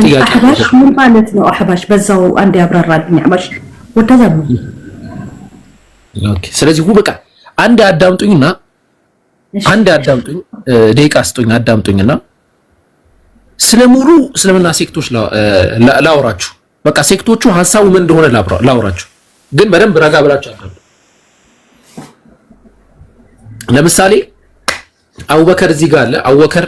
ጥያቄ አህባሽ ምን ማለት ነው? አህባሽ በዛው አንድ ያብራራልኝ። አህባሽ ወደዛ ነው። ኦኬ። ስለዚህ በቃ አንድ አዳምጡኝና ደቂቃ ስጡኝ አዳምጡኝና ስለሙሉ እስልምና ሴክቶች ላውራችሁ። በቃ ሴክቶቹ ሐሳቡ ምን እንደሆነ ላውራችሁ፣ ግን በደንብ ረጋ ብላችሁ አዳምጡ። ለምሳሌ አቡበከር እዚህ ጋር አለ። አቡበከር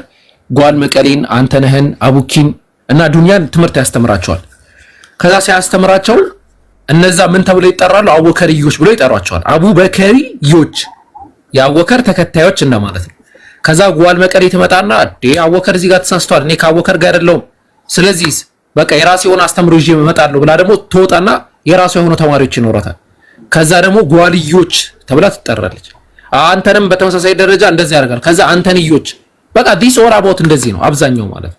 ጓል መቀሌን፣ አንተነህን፣ አቡኪን እና ዱንያን ትምህርት ያስተምራቸዋል። ከዛ ሲያስተምራቸው እነዛ ምን ተብሎ ይጠራሉ? አቡበከርዮች ብሎ ይጠሯቸዋል። አቡበከርዮች የአቡበከር ተከታዮች እንደማለት ነው። ከዛ ጓል መቀሌ ትመጣና አቡበከር እዚህ ጋር ተሳስቷል፣ እኔ ከአቡበከር ጋር አይደለሁም፣ ስለዚህ በቃ የራሴ የሆነ አስተምሮ ይዤ እመጣለሁ ብላ ደግሞ ትወጣና የራሷ የሆኑ ተማሪዎች ይኖራታል። ከዛ ደግሞ ጓልዮች ተብላ ትጠራለች። አንተንም በተመሳሳይ ደረጃ እንደዚህ ያደርጋል። ከዛ አንተንዮች በቃ ዲስ ኦር አባውት እንደዚህ ነው አብዛኛው ማለት ነው።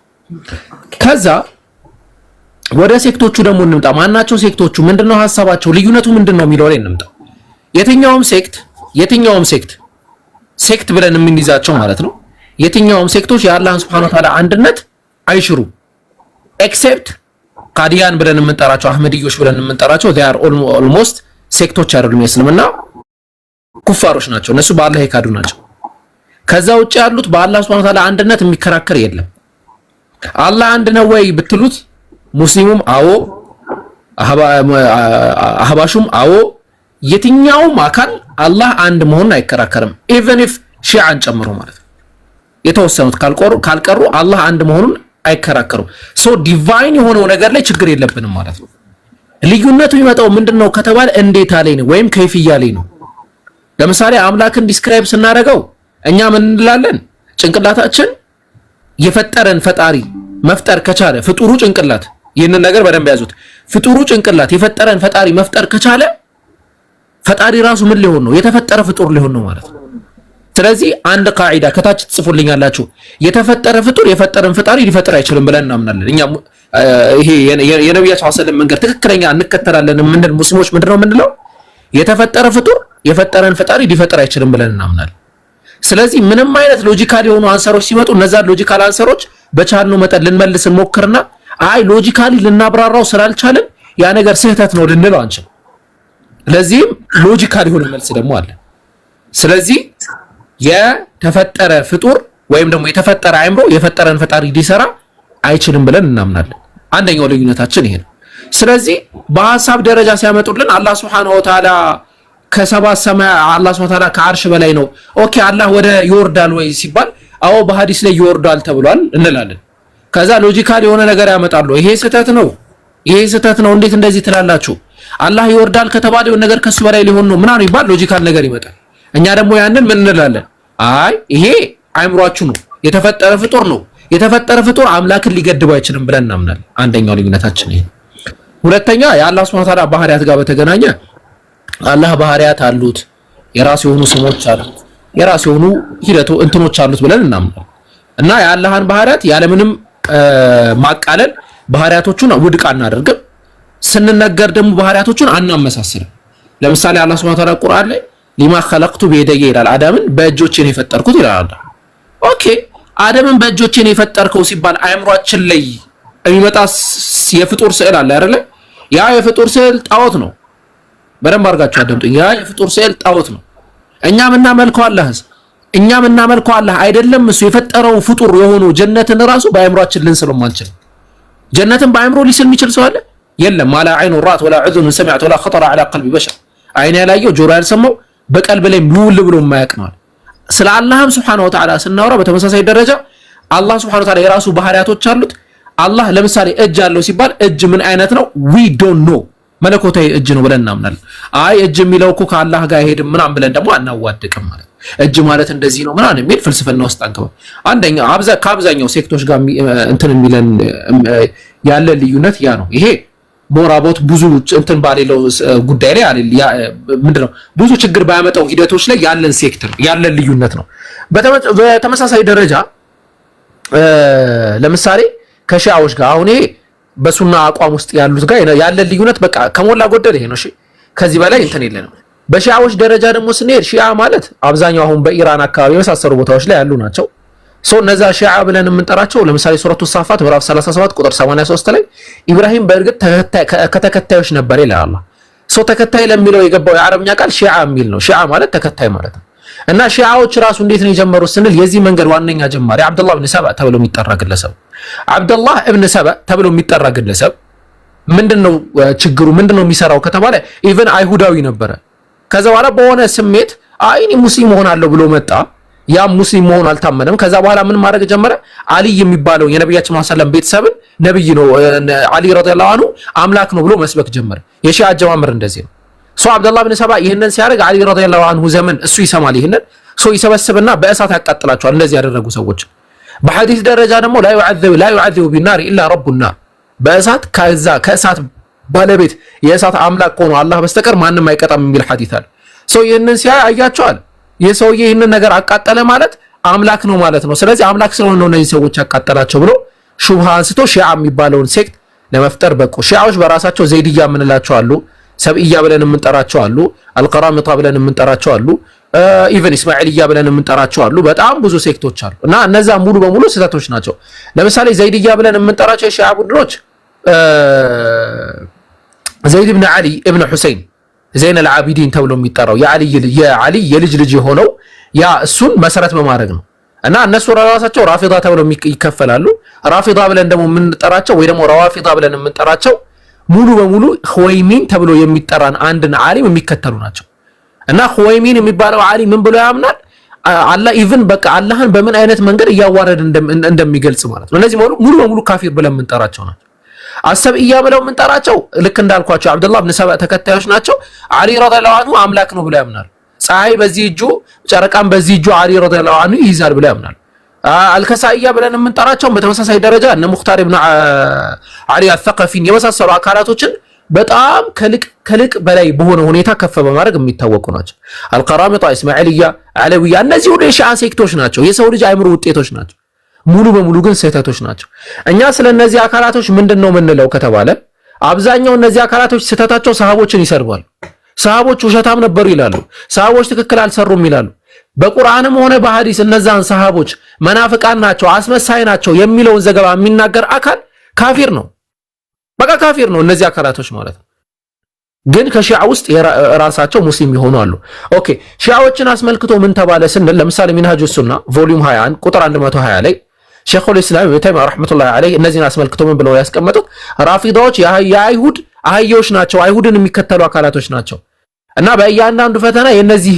ከዛ ወደ ሴክቶቹ ደግሞ እንምጣ። ማናቸው ሴክቶቹ? ምንድነው ሐሳባቸው? ልዩነቱ ምንድነው የሚለው ላይ እንምጣ። የትኛውም ሴክት ብለን የምንይዛቸው ማለት ነው። የትኛውም ሴክቶች የአላህን Subhanahu Wa Ta'ala አንድነት አይሽሩም። ኤክሴፕት ቃዲያን ብለን የምንጠራቸው አህመድዮች ብለን የምንጠራቸው they are almost ሴክቶች አይደሉም፣ የእስልምና ኩፋሮች ናቸው። እነሱ በአላህ የካዱ ናቸው። ከዛ ውጭ ያሉት በአላህ Subhanahu Wa Ta'ala አንድነት የሚከራከር የለም። አላህ አንድ ነው ወይ ብትሉት ሙስሊሙም አዎ፣ አህባሹም አዎ፣ የትኛውም አካል አላህ አንድ መሆኑን አይከራከርም። ኢቭን ኢፍ ሺዓን ጨምሮ ማለት ነው። የተወሰኑት ካልቀሩ አላህ አንድ መሆኑን አይከራከሩም። ሶ ዲቫይን የሆነው ነገር ላይ ችግር የለብንም ማለት ነው። ልዩነቱ ይመጣው ምንድነው ከተባለ እንዴታ ላይ ነው ወይም ከይፍያ ላይ ነው። ለምሳሌ አምላክን ዲስክራይብ ስናደርገው እኛ ምን እንላለን? ጭንቅላታችን የፈጠረን ፈጣሪ መፍጠር ከቻለ ፍጡሩ ጭንቅላት፣ ይህንን ነገር በደንብ ያዙት። ፍጡሩ ጭንቅላት የፈጠረን ፈጣሪ መፍጠር ከቻለ ፈጣሪ ራሱ ምን ሊሆን ነው? የተፈጠረ ፍጡር ሊሆን ነው ማለት ነው። ስለዚህ አንድ ቃዒዳ ከታች ትጽፉልኛላችሁ። የተፈጠረ ፍጡር የፈጠረን ፈጣሪ ሊፈጥር አይችልም ብለን እናምናለን። እኛ ይሄ የነብያችን ሰለላሁ ዐለይሂ ወሰለም መንገድ ትክክለኛ እንከተላለን። ምንድን ሙስሊሞች ምንድነው የምንለው? የተፈጠረ ፍጡር የፈጠረን ፈጣሪ ሊፈጥር አይችልም ብለን እናምናለን። ስለዚህ ምንም አይነት ሎጂካል የሆኑ አንሰሮች ሲመጡ እነዛ ሎጂካል አንሰሮች በቻልነው መጠን ልንመልስ እንሞክርና አይ ሎጂካሊ ልናብራራው ስላልቻልን ያ ነገር ስህተት ነው ልንለው አንችልም። ለዚህም ሎጂካል የሆነ መልስ ደግሞ አለ። ስለዚህ የተፈጠረ ፍጡር ወይም ደግሞ የተፈጠረ አእምሮ የፈጠረን ፈጣሪ ሊሰራ አይችልም ብለን እናምናለን። አንደኛው ልዩነታችን ይሄ ነው። ስለዚህ በሐሳብ ደረጃ ሲያመጡልን አላህ Subhanahu Wa Ta'ala ከሰባት ሰማይ አላህ Subhanahu Wa Ta'ala ከአርሽ በላይ ነው። ኦኬ አላህ ወደ ይወርዳል ወይ ሲባል አዎ በሐዲስ ላይ ይወርዳል ተብሏል እንላለን። ከዛ ሎጂካል የሆነ ነገር ያመጣሉ። ይሄ ስህተት ነው፣ ይሄ ስህተት ነው፣ እንዴት እንደዚህ ትላላችሁ? አላህ ይወርዳል ከተባለ የሆነ ነገር ከሱ በላይ ሊሆን ነው ምናምን ይባል ሎጂካል ነገር ይመጣል። እኛ ደግሞ ያንን ምን እንላለን? አይ ይሄ አይምሯችሁ ነው፣ የተፈጠረ ፍጡር ነው፣ የተፈጠረ ፍጡር አምላክን ሊገድበው አይችልም ብለን እናምናለን። አንደኛው ልዩነታችን ይሄ። ሁለተኛ የአላህ Subhanahu Wa Ta'ala ባህሪያት ጋር በተገናኘ አላህ ባህሪያት አሉት፣ የራሱ የሆኑ ስሞች አሉት፣ የራሱ የሆኑ እንትኖች አሉት ብለን እናምናለን። እና የአላህን ባህሪያት ያለምንም ማቃለል ባህሪያቶቹን ውድቅ አናደርግም። ስንነገር ደግሞ ባህሪያቶቹን አናመሳስልም። ለምሳሌ አላህ Subhanahu Wa Ta'ala ቁርአን ላይ ሊማ ኸለቅቱ ቢየደየ ይላል። አዳምን በእጆቼ ነው የፈጠርኩት ይላል አላህ። ኦኬ አዳምን በእጆቼ ነው የፈጠርከው ሲባል አእምሯችን ላይ የሚመጣ የፍጡር ስዕል አለ አይደለ? ያ የፍጡር ስዕል ጣዖት ነው። በደንብ አድርጋችሁ አዳምጡኝ። ያ የፍጡር ስዕል ጣዖት ነው። እኛም እናመልከው አላህ አይደለም እሱ የፈጠረው ፍጡር የሆነው ጀነትን ራሱ በአእምሯችን ልንስለው ማንችል። ጀነትን በአእምሮ ሊስል የሚችል ሰው አለ? የለም። ማላ አይኑ ራት ወላ ዑዙን ሰሚዐት ወላ ኸጠረ ዐላ ቀልቢ በሸር፣ አይን ያላየው ጆሮ ያልሰማው በቀልብ ላይ ቢውል ብሎ የማያውቅ ነው። ስለ አላህም Subhanahu Wa Ta'ala ስናወራ በተመሳሳይ ደረጃ አላህ Subhanahu Wa Ta'ala የራሱ ባህሪያቶች አሉት። አላህ ለምሳሌ እጅ አለው ሲባል እጅ ምን አይነት ነው? we don't know መለኮታዊ እጅ ነው ብለን እናምናለን። አይ እጅ የሚለው እኮ ከአላህ ጋር አይሄድም ምናምን ብለን ደግሞ አናዋድቅም ማለት እጅ ማለት እንደዚህ ነው ምናምን የሚል ፍልስፍና ውስጥ አንገባ። አንደኛ ከአብዛኛው ሴክቶች ጋር እንትን የሚለን ያለ ልዩነት ያ ነው። ይሄ ሞራቦት ብዙ እንትን ባሌለው ጉዳይ ላይ ምንድነው ብዙ ችግር ባያመጣው ሂደቶች ላይ ያለን ሴክተር ያለን ልዩነት ነው። በተመሳሳይ ደረጃ ለምሳሌ ከሺዓዎች ጋር አሁን ይሄ በሱና አቋም ውስጥ ያሉት ጋር ያለን ልዩነት በቃ ከሞላ ጎደል ይሄ ነው። እሺ ከዚህ በላይ እንትን የለንም። በሺዓዎች ደረጃ ደግሞ ስንሄድ ሺዓ ማለት አብዛኛው አሁን በኢራን አካባቢ የመሳሰሉ ቦታዎች ላይ ያሉ ናቸው። እነዛ ሺዓ ብለን የምንጠራቸው ለምሳሌ ሱረቱ ሳፋት ምዕራፍ 37 ቁጥር 83 ላይ ኢብራሂም በእርግጥ ከተከታዮች ነበር ይላል አላህ። ተከታይ ለሚለው የገባው የአረብኛ ቃል ሺዓ የሚል ነው። ሺዓ ማለት ተከታይ ማለት ነው። እና ሺዓዎች ራሱ እንዴት ነው የጀመሩት ስንል የዚህ መንገድ ዋነኛ ጀማሪ አብዱላህ ኢብኑ ሰባ ተብሎ የሚጠራ ግለሰብ አብዱላህ ኢብኑ ሰባ ተብሎ የሚጠራ ግለሰብ ምንድነው ችግሩ ምንድነው የሚሰራው ከተባለ ኢቭን አይሁዳዊ ነበረ። ከዛ በኋላ በሆነ ስሜት አይኒ ሙስሊም ሆናለሁ ብሎ መጣ። ያ ሙስሊም መሆን አልታመነም። ከዛ በኋላ ምን ማድረግ ጀመረ? አሊ የሚባለው የነብያችን ሰለላሁ ቤተሰብን ነብይ ነው አሊ ረዲየላሁ ዐንሁ አምላክ ነው ብሎ መስበክ ጀመረ። የሺዓ አጀማመር እንደዚህ ነው። አብዱላህ ኢብኑ ሰባ ይሄንን ሲያደርግ አሊ ረዲየላሁ ዐንሁ ዘመን እሱ ይሰማል። ይሄንን ይሰበስብና በእሳት ያቃጥላቸዋል። እንደዚህ ያደረጉ ሰዎች በሐዲስ ደረጃ ደግሞ ላ ዩዐዚቡ ቢናር ኢላ ረቡና በእሳት ከእሳት ባለቤት የእሳት አምላክ ሆኖ አላህ በስተቀር ማንም አይቀጣም የሚል ሐዲስ አለ። ይሄንን ሲያይ አያቸዋል። የሰውዬ ይሄንን ነገር አቃጠለ ማለት አምላክ ነው ማለት ነው። ስለዚህ አምላክ ስለሆነ ነው እነዚህ ሰዎች ያቃጠላቸው ብሎ ሹብሃ አንስቶ ሺዓ የሚባለውን ሴክት ለመፍጠር በቁ። ሺዓዎች በራሳቸው ዘይድያ የምንላቸው አሉ፣ ሰብኢያ ብለን የምንጠራቸው አሉ፣ አልቀራሚጣ ብለን የምንጠራቸው አሉ፣ ኢቭን እስማኤልያ ብለን የምንጠራቸው አሉ። በጣም ብዙ ሴክቶች አሉ እና እነዛ ሙሉ በሙሉ ስህተቶች ናቸው። ለምሳሌ ዘይድያ ብለን የምንጠራቸው የሺዓ ቡድኖች ዘይድ ኢብኑ ዓሊ ኢብኑ ሁሰይን ዘይነል ዓቢዲን ተብሎ የሚጠራው የዓሊ የልጅ ልጅ የሆነው ያ እሱን መሰረት በማድረግ ነው። እና እነሱ ራሳቸው ራፊዳ ተብለው ይከፈላሉ። ራፊዳ ብለን ደግሞ የምንጠራቸው ወይ ደግሞ ረዋፊዳ ብለን የምንጠራቸው ሙሉ በሙሉ ኹወይሚን ተብሎ የሚጠራን አንድን ዓሊም የሚከተሉ ናቸው። እና ኹወይሚን የሚባለው ዓሊ ምን ብሎ ያምናል? አላህ ኢቭን በቃ አላህን በምን አይነት መንገድ እያዋረደ እንደሚገልጽ ማለት ነው። እነዚህ ሙሉ በሙሉ ካፊር ብለን የምንጠራቸው ናቸው። አሰብኢያ ብለው የምንጠራቸው ልክ እንዳልኳቸው አብዱላህ ኢብኑ ሰባ ተከታዮች ናቸው። አሊ ረዲየላሁ ዐንሁ አምላክ ነው ብለው ያምናሉ። ፀሐይ በዚህ እጁ ጨረቃም በዚህ እጁ አሊ ረዲየላሁ ዐንሁ ይይዛል ብለው ያምናሉ። አልከሳኢያ ብለን የምንጠራቸው በተመሳሳይ ደረጃ እነ ሙኽታር ኢብኑ አሊ አልሰቀፊን የመሳሰሉ አካላቶችን በጣም ከልቅ በላይ በሆነ ሁኔታ ከፍ በማድረግ የሚታወቁ ናቸው። አልቀራሚጣ፣ እስማኤልያ፣ አለዊያ እነዚህ ሁሉ የሺዓ ሴክቶች ናቸው። የሰው ልጅ አይምሮ ውጤቶች ናቸው። ሙሉ በሙሉ ግን ስህተቶች ናቸው። እኛ ስለ እነዚህ አካላቶች ምንድነው የምንለው ከተባለ አብዛኛው እነዚህ አካላቶች ስህተታቸው ሰሃቦችን ይሰርባሉ። ሰሃቦች ውሸታም ነበሩ ይላሉ። ሰሃቦች ትክክል አልሰሩም ይላሉ። በቁርአንም ሆነ በሐዲስ እነዛን ሰሃቦች መናፍቃን ናቸው፣ አስመሳይ ናቸው የሚለውን ዘገባ የሚናገር አካል ካፊር ነው። በቃ ካፊር ነው እነዚህ አካላቶች ማለት ነው። ግን ከሺዓ ውስጥ ራሳቸው ሙስሊም ይሆኑ አሉ። ኦኬ ሺዓዎችን አስመልክቶ ምን ተባለ ስንል ለምሳሌ ሚንሃጁ ሱና ቮሊዩም 21 ቁጥር 120 ላይ ሸይኹል ኢስላም ኢብኑ ተይሚያ ረህመቱላሂ ዐለይሂ እነዚህን አስመልክቶ ምን ብለው ያስቀመጡት? ራፊዳዎች የአይሁድ አህዮች ናቸው፣ አይሁድን የሚከተሉ አካላቶች ናቸው እና በእያንዳንዱ ፈተና የነዚህ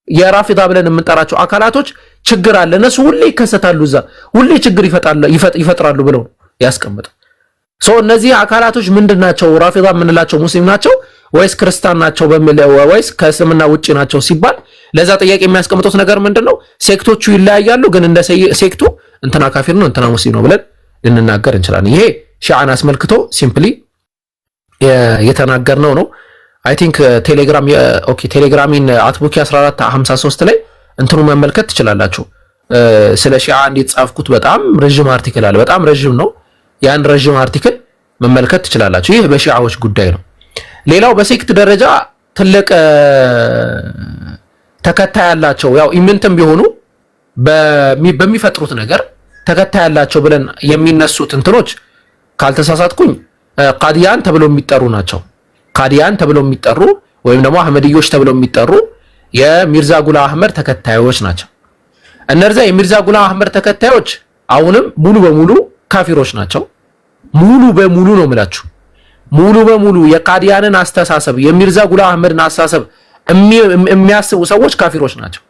የራፊዳ ብለን የምንጠራቸው አካላቶች ችግር አለ፣ እነሱ ሁሌ ይከሰታሉ፣ እዛ ሁሌ ችግር ይፈጥራሉ ብለው ያስቀምጡ። እነዚህ አካላቶች ምንድናቸው? ራፊዳ የምንላቸው ሙስሊም ናቸው ወይስ ክርስቲያን ናቸው ወይስ ከእስልምና ውጪ ናቸው ሲባል ለዛ ጥያቄ የሚያስቀምጡት ነገር ምንድነው? ሴክቶቹ ይለያያሉ፣ ግን እንደ ሴክቱ እንትና ካፊር ነው እንትና ሙስሊም ነው ብለን ልንናገር እንችላለን። ይሄ ሺዓን አስመልክቶ ሲምፕሊ የተናገርነው ነው። አይ ቲንክ ቴሌግራሚን አትቡኪ 1453 ላይ እንትኑ መመልከት ትችላላችሁ። ስለ ሺዓ እንዴት ጻፍኩት በጣም ረጅም አርቲክል አለ፣ በጣም ረጅም ነው። ያን ረጅም አርቲክል መመልከት ትችላላችሁ። ይህ በሺዓዎች ጉዳይ ነው። ሌላው በሴክት ደረጃ ትልቅ ተከታይ ያላቸው ያው ኢምንትም ቢሆኑ በሚፈጥሩት ነገር ተከታይ ያላቸው ብለን የሚነሱት እንትኖች ካልተሳሳትኩኝ ቃዲያን ተብለው የሚጠሩ ናቸው። ቃዲያን ተብለው የሚጠሩ ወይም ደግሞ አህመድዮች ተብለው የሚጠሩ የሚርዛ ጉላ አህመድ ተከታዮች ናቸው። እነርዛ የሚርዛ ጉላ አህመድ ተከታዮች አሁንም ሙሉ በሙሉ ካፊሮች ናቸው። ሙሉ በሙሉ ነው የምላችሁ። ሙሉ በሙሉ የቃዲያንን አስተሳሰብ የሚርዛ ጉላ አህመድን አስተሳሰብ የሚያስቡ ሰዎች ካፊሮች ናቸው።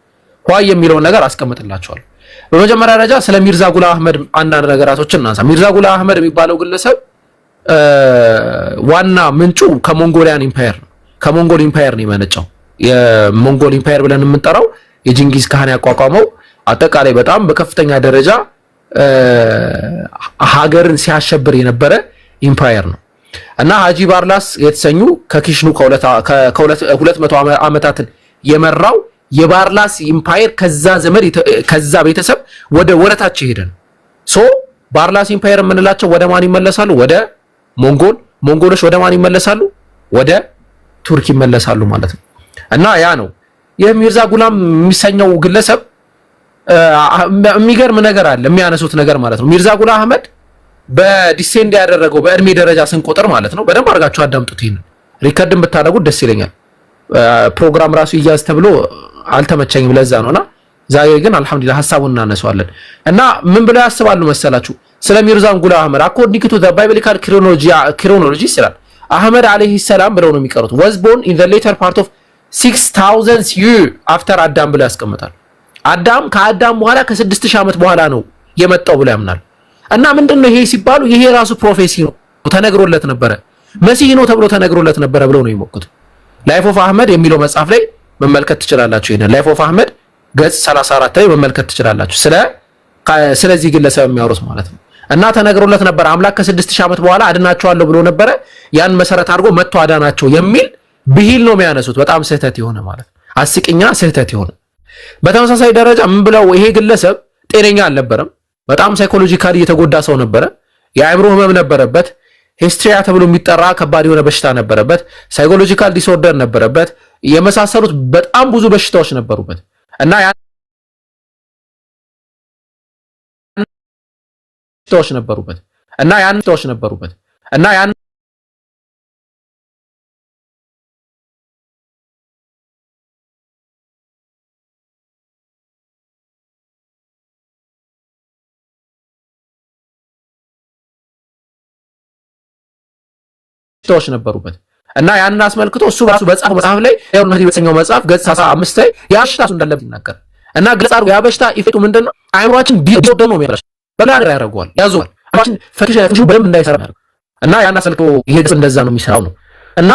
ኋይ የሚለውን ነገር አስቀምጥላችኋለሁ። በመጀመሪያ ደረጃ ስለ ሚርዛ ጉላ አህመድ አንዳንድ ነገራቶችን እናንሳ። ሚርዛ ጉላ አህመድ የሚባለው ግለሰብ ዋና ምንጩ ከሞንጎሊያን ኢምፓየር ነው። ከሞንጎል ኢምፓየር ነው የመነጨው። የሞንጎል ኢምፓየር ብለን የምንጠራው የጂንጊዝ ካህን ያቋቋመው አጠቃላይ በጣም በከፍተኛ ደረጃ ሀገርን ሲያሸብር የነበረ ኢምፓየር ነው እና ሀጂ ባርላስ የተሰኙ ከኪሽኑ ከ200 ዓመታትን የመራው የባርላስ ኢምፓየር ከዛ ቤተሰብ ወደ ወረታች ሄደ ነው። ባርላስ ኢምፓየር የምንላቸው ወደ ማን ይመለሳሉ? ወደ ሞንጎሎች ወደ ማን ይመለሳሉ? ወደ ቱርክ ይመለሳሉ ማለት ነው። እና ያ ነው የሚርዛ ጉላም የሚሰኘው ግለሰብ የሚገርም ነገር አለ የሚያነሱት ነገር ማለት ነው። ሚርዛ ጉላ አህመድ በዲሴንድ ያደረገው በእድሜ ደረጃ ስንቆጥር ማለት ነው። በደንብ አድርጋችሁ አዳምጡት። ይሄን ሪከርድን ብታደርጉት ደስ ይለኛል። ፕሮግራም ራሱ ይያዝ ተብሎ አልተመቸኝም፣ ለዛ ነውና ዛሬ ግን አልহামዱሊላህ ሐሳቡን እናነሳዋለን። እና ምን ብለው ያስባሉ መሰላችሁ ስለ ሚርዛ ጉላ አህመድ? አኮርዲንግ ቱ ዘ ባይብሊካል ክሮኖሎጂ ይላል አህመድ አለይሂ ሰላም ብለው ነው የሚቀሩት was born in the later part of 6000 years after አዳም ብለው ያስቀምጣል። አዳም ከአዳም በኋላ ከ6000 ዓመት በኋላ ነው የመጣው ብለው ያምናል። እና ምንድነው ይሄ ሲባሉ ይሄ ራሱ ፕሮፌሲ ነው ተነግሮለት ነበረ፣ መሲህ ነው ተብሎ ተነግሮለት ነበረ ብለው ነው የሚሞክቱት። ላይፍ ኦፍ አህመድ የሚለው መጽሐፍ ላይ መመልከት ትችላላችሁ። ይሄን ላይፍ ኦፍ አህመድ ገጽ 34 ላይ መመልከት ትችላላችሁ። ስለዚህ ግለሰብ የሚያወሩት ማለት ነው። እና ተነግሮለት ነበር አምላክ ከ6000 ዓመት በኋላ አድናቸዋለሁ ብሎ ነበረ። ያን መሰረት አድርጎ መጥቶ አዳናቸው የሚል ብሂል ነው የሚያነሱት። በጣም ስህተት የሆነ ማለት አስቂኛ ስህተት የሆነ። በተመሳሳይ ደረጃ ምን ብለው ይሄ ግለሰብ ጤነኛ አልነበረም። በጣም ሳይኮሎጂካሊ የተጎዳ ሰው ነበረ። የአእምሮ ህመም ነበረበት። ሂስትሪያ ተብሎ የሚጠራ ከባድ የሆነ በሽታ ነበረበት። ሳይኮሎጂካል ዲስኦርደር ነበረበት። የመሳሰሉት በጣም ብዙ በሽታዎች ነበሩበት እና ያን በሽታዎች ነበሩበት እና ያን ሰዎች ነበሩበት እና ያንን አስመልክቶ እሱ ራሱ በጻፈው መጽሐፍ ላይ ያው ነው የተሰኘው መጽሐፍ ገጽ 15 ላይ ያሽታሱ እንዳለበት ይናገር እና ግልጽ አድርጎ ያ በሽታ ኢፌክቱ ምንድነው? አእምሮአችን ዲስኦርደር ነው የሚያደርገው። በላን ያደርገዋል፣ ያዘዋል። አማችን ፈክሽ በደንብ እንዳይሰራ ያደርገው እና ያን አስመልክቶ ይሄ ግልጽ እንደዛ ነው የሚሰራው ነው። እና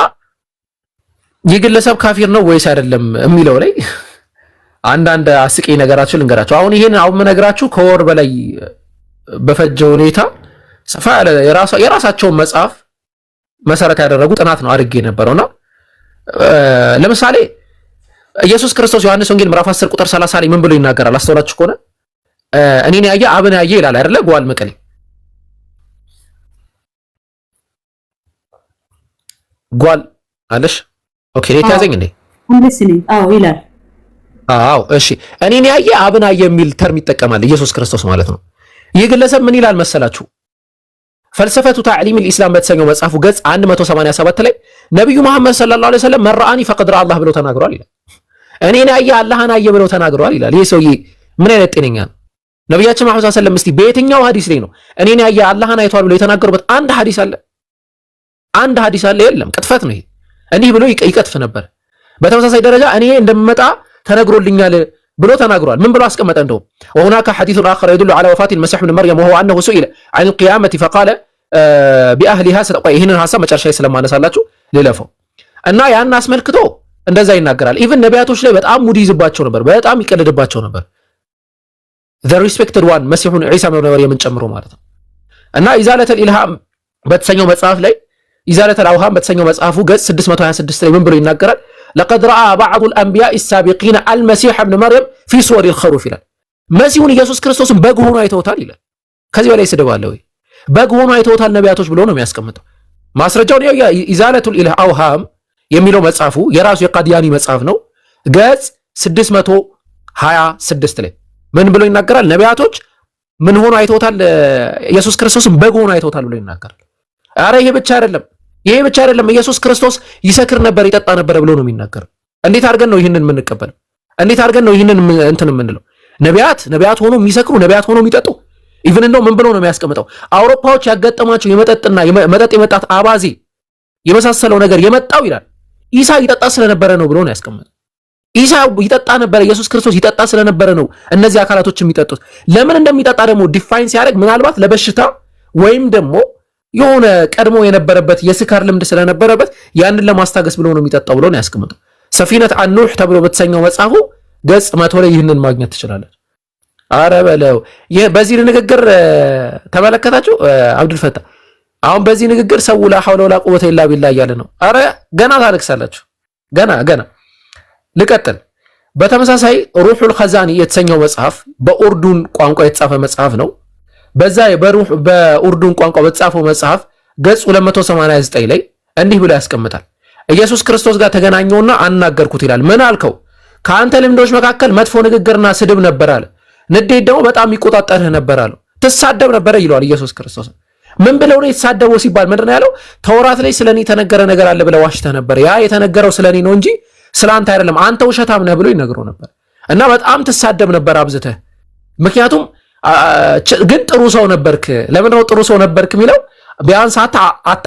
የግለሰብ ካፊር ነው ወይስ አይደለም የሚለው ላይ አንዳንድ አስቂኝ ነገራችሁ ልንገራችሁ። አሁን ይሄን የምነግራችሁ ከወር በላይ በፈጀ ሁኔታ ሰፋ ያለ የራሳቸውን መጽሐፍ መሰረት ያደረጉ ጥናት ነው አድርጌ ነበርውና ለምሳሌ ኢየሱስ ክርስቶስ ዮሐንስ ወንጌል ምዕራፍ 10 ቁጥር 30 ላይ ምን ብሎ ይናገራል? አስተውላችሁ ከሆነ እኔን ያየ አብን ያየ ይላል አይደለ? ጓል መቀሌ ጓል አለሽ? ኦኬ ሌት ያዘኝ እንዴ? አዎ ይላል። አዎ እሺ፣ እኔን ያየ አብን ያየ የሚል ተርም ይጠቀማል ኢየሱስ ክርስቶስ ማለት ነው። ይህ ግለሰብ ምን ይላል መሰላችሁ? ፈልሰፈቱ ተዕሊም الاسلام በተሰኘው መጽሐፉ ገጽ 187 ላይ ነብዩ መሐመድ ሰለላሁ ዐለይሂ ወሰለም መራአኒ ፈቀድ ረአ አላህ ብለው ተናግሯል ይላል። እኔን ያየ አላህን አየ ብለው ተናግሯል ይላል። ይሄ ሰውዬ ምን አይነት ጤነኛ ነው? ነብያችን መሐመድ ሰለላሁ ዐለይሂ ወሰለም እስቲ በየትኛው ሐዲስ ላይ ነው እኔን ያየ አላህን አይቷል ብለው የተናገሩበት አንድ ሐዲስ አለ? አንድ ሐዲስ አለ? የለም። ቅጥፈት ነው ይሄ። እንዲህ ብሎ ይቀጥፍ ነበር። በተመሳሳይ ደረጃ እኔ እንደምመጣ ተነግሮልኛል ብሎ ተናግሯል። ምን ብሎ አስቀመጠ? እንደው وهناك حديث اخر يدل على وفاه المسيح ابن مريم وهو انه سئل عن القيامه فقال باهلها ستقوا ይሄንን ሐሳብ መጨረሻ ላይ ስለማነሳላችሁ ልለፈው እና ያን አስመልክቶ እንደዛ ይናገራል። ኢቭን ነቢያቶች ላይ በጣም ሙድ ይዝባቸው ነበር፣ በጣም ይቀልድባቸው ነበር። the respected one መሲሁን ዒሳ ኢብኑ መርየም ጨምሮ ማለት ነው። እና ኢዛለተል ኢልሃም በተሰኘው መጽሐፍ ላይ ኢዛለተል አውሃም በተሰኘው መጽሐፉ ገጽ 626 ላይ ምን ብሎ ይናገራል? لقد راى بعض الانبياء السابقين المسيح ابن مريم في صور الخروف ይላል። መሲሁን ኢየሱስ ክርስቶስን በግ ሆኖ አይተውታል ይላል። ከዚህ በላይ ስደባለ ወይ? በግ ሆኖ አይተውታል ነቢያቶች ብሎ ነው የሚያስቀምጠው። ማስረጃውን ኢዛለቱል አውሃም የሚለው መጽሐፉ የራሱ የቃዲያኒ መጽሐፍ ነው። ገጽ 626 ላይ ምን ብሎ ይናገራል? ነቢያቶች ምን ሆኖ አይተውታል? ኢየሱስ ክርስቶስን በግ ሆኖ አይተውታል ብሎ ይናገራል። አረ ይሄ ብቻ አይደለም ኢየሱስ ክርስቶስ ይሰክር ነበር ይጠጣ ነበር ብሎ ነው የሚናገረው። እንዴት አድርገን ነው ይህንን የምንቀበለው? እንዴት አድርገን ነው ይህንን እንትን የምንለው? ነቢያት ሆኖ የሚሰክሩ ነቢያት ሆኖ የሚጠጡ ኢቭን እንደው ምን ብሎ ነው የሚያስቀምጠው? አውሮፓዎች ያጋጠማቸው የመጠጥና መጠጥ የመጣት አባዜ የመሳሰለው ነገር የመጣው ይላል ኢሳ ይጠጣ ስለነበረ ነው ብሎ ነው ያስቀምጠው። ኢሳ ይጠጣ ነበር፣ ኢየሱስ ክርስቶስ ይጠጣ ስለነበረ ነው እነዚህ አካላቶች የሚጠጡት። ለምን እንደሚጠጣ ደግሞ ዲፋይን ሲያደርግ ምናልባት ለበሽታ ወይም ደግሞ የሆነ ቀድሞ የነበረበት የስካር ልምድ ስለነበረበት ያንን ለማስታገስ ብሎ ነው የሚጠጣው ብሎ ነው ያስቀምጠው። ሰፊነት አንኑህ ተብሎ በተሰኘው መጽሐፉ ገጽ 100 ላይ ይህንን ማግኘት ትችላለች። አረ በለው በዚህ ንግግር ተመለከታችሁ አብዱል ፈታ። አሁን በዚህ ንግግር ሰው ላ ሐውለ ወላ ቁወተ ኢላ ቢላህ እያለ ነው። አረ ገና ታለቅሳላችሁ። ገና ልቀጥል። በተመሳሳይ ሩሑል ኸዛኒ የተሰኘው መጽሐፍ በኡርዱን ቋንቋ የተጻፈ መጽሐፍ ነው። በዛ በኡርዱን ቋንቋ በተጻፈው መጽሐፍ ገጽ 289 ላይ እንዲህ ብሎ ያስቀምጣል። ኢየሱስ ክርስቶስ ጋር ተገናኘውና አናገርኩት ይላል። ምን አልከው? ከአንተ ልምዶች መካከል መጥፎ ንግግርና ስድብ ነበር አለ። ንዴት ደግሞ በጣም ይቆጣጠርህ ነበር አለው። ትሳደብ ነበር ይለዋል ኢየሱስ ክርስቶስ። ምን ብለው ነው የተሳደበው ሲባል ምንድነው ያለው? ተውራት ላይ ስለኔ የተነገረ ነገር አለ ብለው ዋሽተህ ነበር። ያ የተነገረው ስለኔ ነው እንጂ ስላንተ አይደለም፣ አንተ ውሸታም ነህ ብሎ ይነግረው ነበር። እና በጣም ትሳደብ ነበር አብዝተህ። ምክንያቱም ግን ጥሩ ሰው ነበርክ። ለምን ነው ጥሩ ሰው ነበርክ የሚለው? ቢያንስ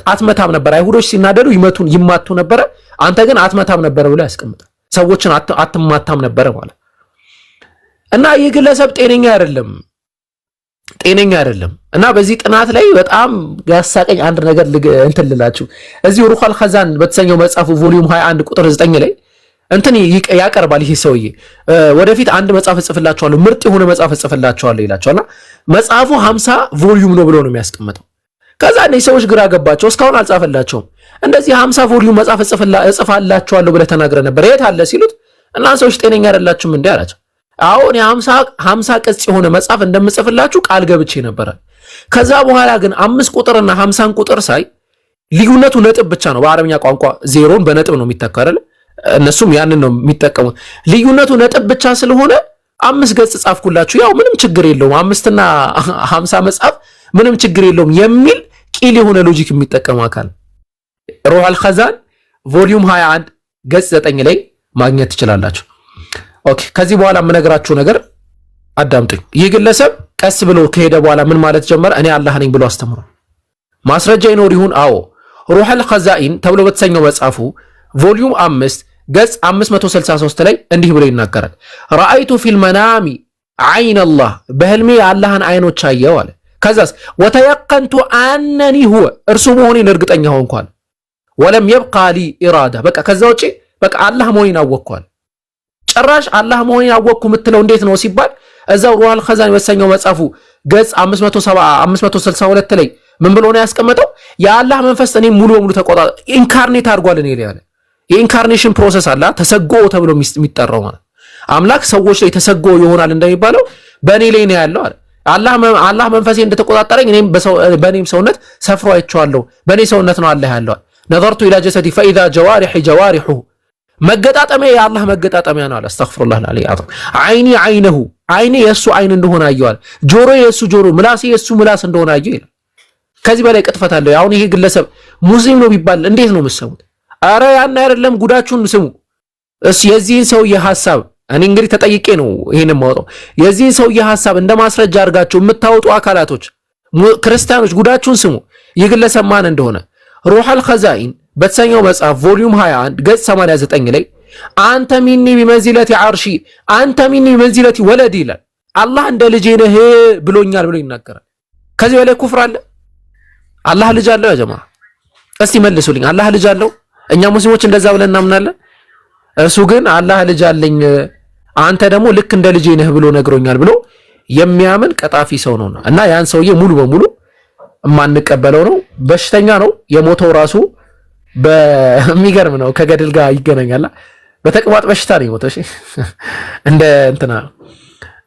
አትመታም ነበር። አይሁዶች ሲናደዱ ይማቱ ነበረ፣ አንተ ግን አትመታም ነበር ብሎ ያስቀምጣል። ሰዎችን አትማታም ነበር ማለት። እና ይህ ግለሰብ ጤነኛ አይደለም እና በዚህ ጥናት ላይ በጣም ያሳቀኝ አንድ ነገር እንትን ልላችሁ። እዚህ ሩሃል ኸዛን በተሰኘው መጽሐፉ ቮሊዩም 21 ቁጥር 9 ላይ እንትን ያቀርባል። ይሄ ሰውዬ ወደፊት አንድ መጽሐፍ እጽፍላችኋለሁ፣ ምርጥ የሆነ መጽሐፍ እጽፍላችኋለሁ ይላቸዋልና መጽሐፉ 50 ቮሊዩም ነው ብሎ ነው የሚያስቀምጠው። ከዛ እነዚህ ሰዎች ግራ ገባቸው። እስካሁን አልጻፈላቸውም። እንደዚህ 50 ቮሊዩም መጽሐፍ እጽፋላችኋለሁ ብለህ ተናግረህ ነበር፣ የት አለ ሲሉት እና ሰዎች ጤነኛ አይደላችሁም እንዴ አላቸው። አሁን የ50 ቅጽ የሆነ መጽሐፍ እንደምጽፍላችሁ ቃል ገብቼ ነበር። ከዛ በኋላ ግን 5 ቁጥርና 50 ቁጥር ሳይ ልዩነቱ ነጥብ ብቻ ነው። በአረብኛ ቋንቋ ዜሮን በነጥብ ነው የሚተካው አይደል? እነሱም ያንን ነው የሚጠቀሙት። ልዩነቱ ነጥብ ብቻ ስለሆነ 5 ገጽ ጻፍኩላችሁ፣ ያው ምንም ችግር የለውም 5 እና 50 መጽሐፍ ምንም ችግር የለውም የሚል ቂል የሆነ ሎጂክ የሚጠቀም አካል ሩሃል ኸዛን ቮሊዩም 21 ገጽ 9 ላይ ማግኘት ትችላላችሁ። ኦኬ፣ ከዚህ በኋላ የምነግራችሁ ነገር አዳምጡኝ። ይህ ግለሰብ ቀስ ብሎ ከሄደ በኋላ ምን ማለት ጀመረ? እኔ አላህ ነኝ ብሎ አስተምሯል። ማስረጃ ይኖር ይሁን? አዎ። ሩሃል ኸዛኢን ተብሎ በተሰኘው መጽሐፉ ቮሊዩም 5 ገጽ 563 ላይ እንዲህ ብሎ ይናገራል። ረአይቱ ፊል መናሚ አይን አላህ፣ በህልሜ የአላህን አይኖች አየው አለ። ከዛስ ወተየቀንቱ አነኒ ሁወ፣ እርሱ መሆኔን እርግጠኛ ሆንኳል። ወለም የብቃ ሊ ኢራዳ፣ በቃ ከዛ ውጪ በቃ አላህ መሆኔን አወቅኳል። ጭራሽ አላህ መሆኔን አወቅኩ የምትለው እንዴት ነው ሲባል እዛው ሩሃል ኸዛን የተሰኘው መጽሐፉ ገጽ 562 ላይ ምን ብሎ ነው ያስቀመጠው? የአላህ መንፈስ እኔ ሙሉ በሙሉ ኢንካርኔት አድርጓል እኔ ላይ አለ። የኢንካርኔሽን ፕሮሰስ አለ፣ ተሰጎ ተብሎ የሚጠራው ማለት አምላክ ሰዎች ላይ ተሰጎ ይሆናል እንደሚባለው በእኔ ላይ ነው ያለው አለ። አላህ መንፈሴ እንደተቆጣጠረኝ በእኔም ሰውነት ሰፍሮ አይቼዋለሁ። በእኔ ሰውነት ነው አላህ ያለው። ነዘርቱ ኢላ ጀሰዲ ፈኢዛ ጀዋሪሑ መገጣጠሚያ የአላህ መገጣጠሚያ ነው አለ። አስተግፊሩላህ አልዓዚም። አይኒ አይነሁ፣ አይኔ የእሱ አይን እንደሆነ አየዋል። ጆሮ የእሱ ጆሮ፣ ምላሴ የእሱ ምላስ እንደሆነ አየው ይላል። ከዚህ በላይ ቅጥፈት አለው? አሁን ይሄ ግለሰብ ሙስሊም ነው ቢባል እንዴት ነው የምትሰሙት? አረ ያን አይደለም፣ ጉዳችሁን ስሙ። የዚህን ሰውዬ ሐሳብ እኔ እንግዲህ ተጠይቄ ነው ይሄንን ማውጣው። የዚህን ሰውዬ ሐሳብ እንደ ማስረጃ አድርጋችሁ የምታወጡ አካላቶች ክርስቲያኖች ጉዳችሁን ስሙ። ይህ ግለሰብ ማን እንደሆነ ሩሃል ኸዛኢን በተሰኘው መጽሐፍ ቮሊዩም 21 ገጽ 89 ላይ አንተ ሚኒ ቢመንዚለቲ ዓርሺ አንተ ሚኒ ቢመንዚለቲ ወለድ ይላል። አላህ እንደ ልጄ ነህ ብሎኛል ብሎ ይናገራል። ከዚህ በላይ ኩፍር አለ? አላህ ልጅ አለው? ያ ጀማዓ እስቲ መልሱልኝ። አላህ ልጅ አለው? እኛ ሙስሊሞች እንደዛ ብለን እናምናለን። እሱ ግን አላህ ልጅ አለኝ አንተ ደግሞ ልክ እንደ ልጄ ነህ ብሎ ነግሮኛል ብሎ የሚያምን ቀጣፊ ሰው ነውና እና ያን ሰውዬ ሙሉ በሙሉ የማንቀበለው ነው። በሽተኛ ነው። የሞተው ራሱ በሚገርም ነው፣ ከገድል ጋር ይገናኛል። በተቅማጥ በሽታ ነው የሞተው። እሺ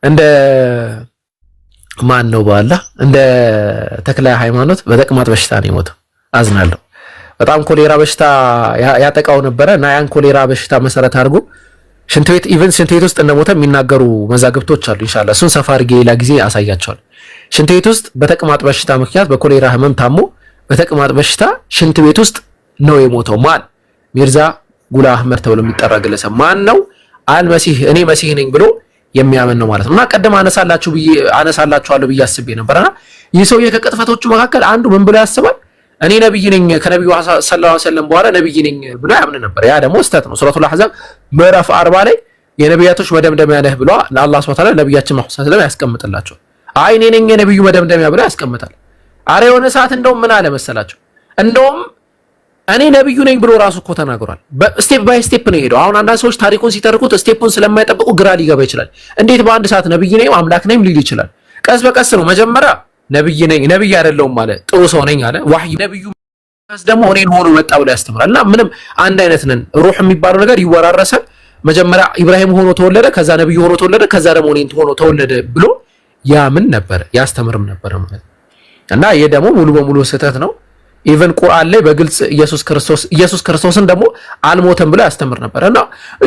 እንደ ማን ነው ባላ እንደ ተክለ ሃይማኖት በተቅማጥ በሽታ ነው የሞተው። አዝናለሁ። በጣም ኮሌራ በሽታ ያጠቃው ነበረ እና ያን ኮሌራ በሽታ መሰረት አድርጎ ሽንት ቤት ውስጥ እንደሞተ የሚናገሩ መዛግብቶች አሉ። ኢንሻአላህ እሱን ሰፋ አድርጌ ሌላ ጊዜ አሳያቸዋለሁ። ሽንት ቤት ውስጥ በተቅማጥ በሽታ ምክንያት በኮሌራ ህመም ታሞ በተቅማጥ በሽታ ሽንት ቤት ውስጥ ነው የሞተው። ማን? ሚርዛ ጉላ አህመድ ተብሎ የሚጠራ ግለሰብ ማን ነው? አልመሲህ እኔ መሲህ ነኝ ብሎ የሚያምን ነው ማለት ነው። እና ቀደም አነሳላችኋለሁ ብዬ አስቤ ነበርና ይህ ሰውዬ ከቅጥፈቶቹ መካከል አንዱ ምን ብሎ ያስባል? እኔ ነብይ ነኝ ከነብዩ ሰለላሁ ዐለይሂ ወሰለም በኋላ ነብይ ነኝ ብሎ ያምን ነበር። ያ ደግሞ ስህተት ነው። ሱረቱል አሕዛብ ምዕራፍ 40 ላይ የነብያቶች መደምደሚያ ነህ ብሎ አላህ ሱብሓነሁ ወተዓላ ነብያችን መሐመድ ሰለላሁ ዐለይሂ ወሰለም ያስቀምጥላቸው። አይ እኔ ነኝ የነብዩ መደምደሚያ ብሎ ያስቀምጣል። አረ የሆነ ሰዓት እንደውም ምን አለ መሰላቸው? እንደውም እኔ ነብዩ ነኝ ብሎ ራሱ እኮ ተናግሯል። ስቴፕ ባይ ስቴፕ ነው የሄደው። አሁን አንዳንድ ሰዎች ታሪኩን ሲተርኩት ስቴፑን ስለማይጠብቁ ግራ ሊገባ ይችላል። እንዴት በአንድ ሰዓት ነብይ ነኝ አምላክ ነኝ ሊል ይችላል? ቀስ በቀስ ነው። መጀመሪያ ነብይ ነኝ ነብይ አይደለሁም ማለት ጥሩ ሰው ነኝ አለ። ወህይ ነብዩ ደግሞ እኔን ሆኖ መጣ ብሎ ያስተምራል። እና ምንም አንድ አይነት ነን። ሩህ የሚባለው ነገር ይወራረሳል። መጀመሪያ ኢብራሂም ሆኖ ተወለደ፣ ከዛ ነብዩ ሆኖ ተወለደ፣ ከዛ ደግሞ እኔን ሆኖ ተወለደ ብሎ ያምን ነበር ያስተምርም ነበር ማለት እና ይሄ ደግሞ ሙሉ በሙሉ ስህተት ነው። ኢቨን ቁርአን ላይ በግልጽ ኢየሱስ ክርስቶስን ደግሞ አልሞተም ብሎ ያስተምር ነበር። እና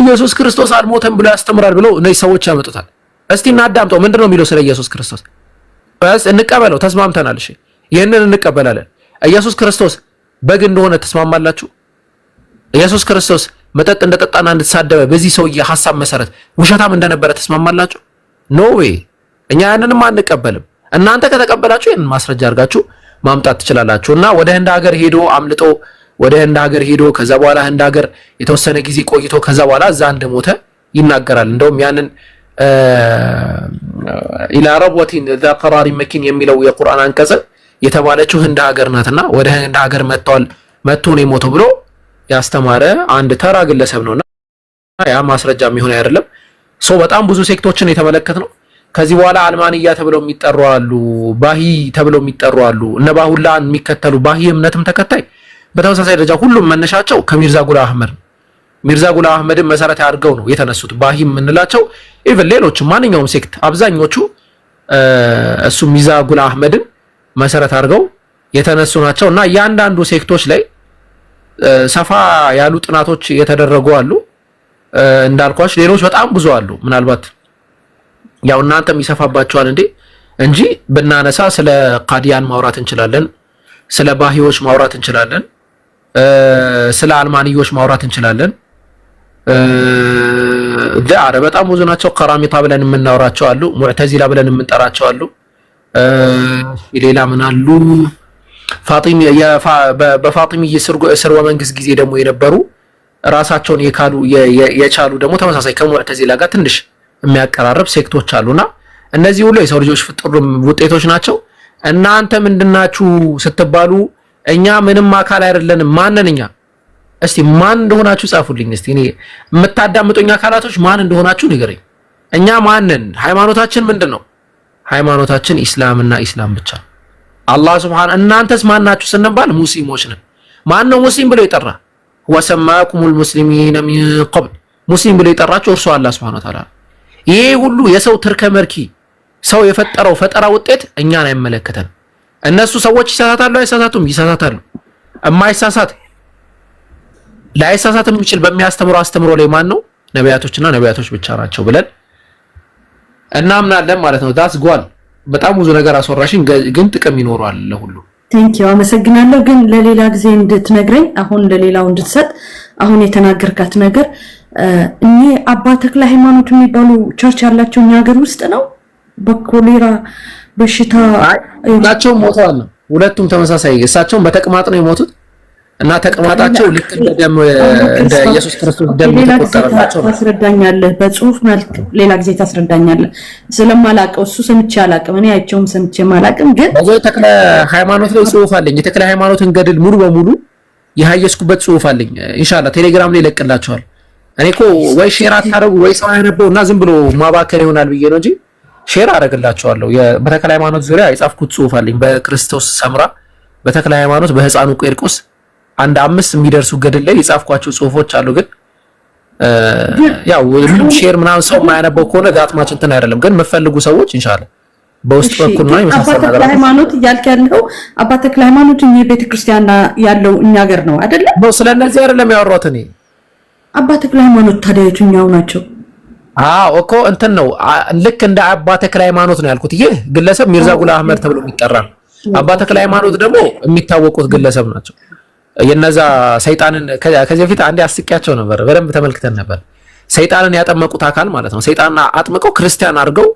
ኢየሱስ ክርስቶስ አልሞተም ብሎ ያስተምራል ብለው እነዚህ ሰዎች ያመጡታል። እስቲ እናዳምጠው። ምንድነው የሚለው ስለ ኢየሱስ ክርስቶስ? በስ እንቀበለው። ተስማምተናል። እሺ ይሄንን እንቀበላለን። ኢየሱስ ክርስቶስ በግ እንደሆነ ተስማማላችሁ? ኢየሱስ ክርስቶስ መጠጥ እንደጠጣና እንደተሳደበ በዚህ ሰውዬ ሐሳብ መሰረት ውሸታም እንደነበረ ተስማማላችሁ? ኖ ዌይ። እኛ ያንንም አንቀበልም። እናንተ ከተቀበላችሁ ይሄንን ማስረጃ አድርጋችሁ ማምጣት ትችላላችሁ። እና ወደ ህንድ ሀገር ሄዶ አምልጦ ወደ ህንድ ሀገር ሄዶ ከዛ በኋላ ህንድ ሀገር የተወሰነ ጊዜ ቆይቶ ከዛ በኋላ እዛ እንደሞተ ይናገራል። እንደውም ያንን ኢላ ረብወቲን ذا قرار መኪን የሚለው የቁርአን አንቀጽ የተባለችው ህንድ ሀገር ናትና ወደ ህንድ ሀገር መጥቶ ነው የሞተው ብሎ ያስተማረ አንድ ተራ ግለሰብ ነውና ያ ማስረጃ የሚሆን አይደለም። ሶ በጣም ብዙ ሴክቶችን የተመለከት ነው። ከዚህ በኋላ አልማንያ ተብለው የሚጠሩ አሉ፣ ባሂ ተብለው የሚጠሩ አሉ። እነ ባሁላን የሚከተሉ ባሂ እምነትም ተከታይ በተመሳሳይ ደረጃ ሁሉም መነሻቸው ከሚርዛ ጉላ አህመድ ነው። ሚርዛ ጉላ አህመድን መሰረት አድርገው ነው የተነሱት። ባሂ የምንላቸው ኢቭን ሌሎች ማንኛውም ሴክት አብዛኞቹ እሱ ሚርዛ ጉላ አህመድን መሰረት አድርገው የተነሱ ናቸው እና እያንዳንዱ ሴክቶች ላይ ሰፋ ያሉ ጥናቶች የተደረጉ አሉ። እንዳልኳችሁ ሌሎች በጣም ብዙ አሉ። ምናልባት ያው እናንተም ይሰፋባችኋል እንጂ ብናነሳ ስለ ቃዲያን ማውራት እንችላለን፣ ስለ ባሂዎች ማውራት እንችላለን፣ ስለ አልማንዮች ማውራት እንችላለን። ዳዕረ በጣም ብዙ ናቸው። ቀራሚጣ ብለን የምናወራቸው አሉ፣ ሙዕተዚላ ብለን የምንጠራቸው አሉ። ሌላ ምን አሉ? ፋጢሚ በፋጢሚ ስርወ መንግስት ጊዜ ደግሞ የነበሩ ራሳቸውን የቻሉ ደግሞ ተመሳሳይ ከሙዕተዚላ ጋር ትንሽ የሚያቀራረብ ሴክቶች አሉና እነዚህ ሁሉ የሰው ልጆች ፍጡር ውጤቶች ናቸው። እናንተ ምንድናችሁ ስትባሉ እኛ ምንም አካል አይደለንም። ማንን እኛ? እስቲ ማን እንደሆናችሁ ጻፉልኝ። እስቲ እኔ የምታዳምጡኝ አካላቶች ማን እንደሆናችሁ ንገረኝ። እኛ ማንን? ሃይማኖታችን ምንድነው? ሃይማኖታችን ኢስላምና ኢስላም ብቻ። አላህ ሱብሃነ እናንተስ ማናችሁ ስንባል ሙስሊሞች ነን። ማን ነው ሙስሊም ብሎ ይጠራ? ወሰማኩሙል ሙስሊሚነ ሚን ቀብል ሙስሊም ብሎ ይጠራችሁ እርሱ አላህ ሱብሃነ ወተዓላ። ይሄ ሁሉ የሰው ትርከመርኪ ሰው የፈጠረው ፈጠራ ውጤት እኛን አይመለከተን። እነሱ ሰዎች ይሳሳታሉ አይሳሳቱም? ይሳሳታሉ። የማይሳሳት ላይሳሳት የሚችል በሚያስተምረው አስተምሮ ላይ ማን ነው? ነቢያቶችና ነቢያቶች ብቻ ናቸው ብለን እናምናለን ማለት ነው። ዳስ ጓል በጣም ብዙ ነገር አስወራሽኝ፣ ግን ጥቅም ይኖረዋል ለሁሉ። ቴንኪው አመሰግናለሁ። ግን ለሌላ ጊዜ እንድትነግረኝ አሁን ለሌላው እንድትሰጥ አሁን የተናገርካት ነገር እኔ አባ ተክለ ሃይማኖት የሚባሉ ቸርች ያላቸው እኛ ሀገር ውስጥ ነው። በኮሌራ በሽታ ናቸው ሞተዋል ነው። ሁለቱም ተመሳሳይ እሳቸውም በተቅማጥ ነው የሞቱት እና ተቅማጣቸው ልክ እንደ ኢየሱስ ክርስቶስ ደም ተቆጠረላቸው። ታስረዳኛለህ በጽሁፍ መልክ ሌላ ጊዜ ታስረዳኛለህ። ስለማላቀው እሱ ሰምቼ አላቅም። እኔ አይቼውም ሰምቼ ማላቅም። ግን በዚህ ተክለ ሃይማኖት ላይ ጽሁፍ አለኝ። የተክለ ሃይማኖትን ገድል ሙሉ በሙሉ የሐየስኩበት ጽሁፍ አለኝ። ኢንሻአላህ ቴሌግራም ላይ ለቅላችኋል። እኔ እኮ ወይ ሼር አታረጉ ወይ ሰው አይነበውና ዝም ብሎ ማባከን ይሆናል ብዬ ነው እንጂ ሼር አደርግላችኋለሁ። በተክለ ሃይማኖት ዙሪያ የጻፍኩት ጽሁፍ አለኝ። በክርስቶስ ሰምራ በተክለ ሃይማኖት በህፃኑ ቄርቆስ አንድ 5 የሚደርሱ ገድል ላይ የጻፍኳቸው ጽሁፎች አሉ። ግን ያው ሼር ምናምን ሰው ማያነበው ከሆነ ዳትማች እንትን አይደለም። ግን የምትፈልጉ ሰዎች ኢንሻአላህ በውስጥ በኩል ነው የመሳሰል ነገር። አባ ተክለ ሃይማኖት እያልክ ያለው አባ ተክለ ሃይማኖት እኛ ቤተክርስቲያን ያለው እኛ ሀገር ነው አይደለ? ነው ስለነዚህ አይደለም ያወራሁት እኔ። አባ ተክለ ሃይማኖት ታዲያ የትኛው ናቸው? እኮ እንትን ነው ልክ እንደ አባ ተክለ ሃይማኖት ነው ያልኩት። ይህ ግለሰብ ሚርዛ ጉላ አህመድ ተብሎ የሚጠራ ነው። አባ ተክለ ሃይማኖት ደግሞ የሚታወቁት ግለሰብ ናቸው። የነዛ ሰይጣንን ከዚህ በፊት አንዴ አስቂያቸው ነበር፣ በደንብ ተመልክተን ነበር። ሰይጣንን ያጠመቁት አካል ማለት ነው። ሰይጣንን አጥምቀው ክርስቲያን አድርገው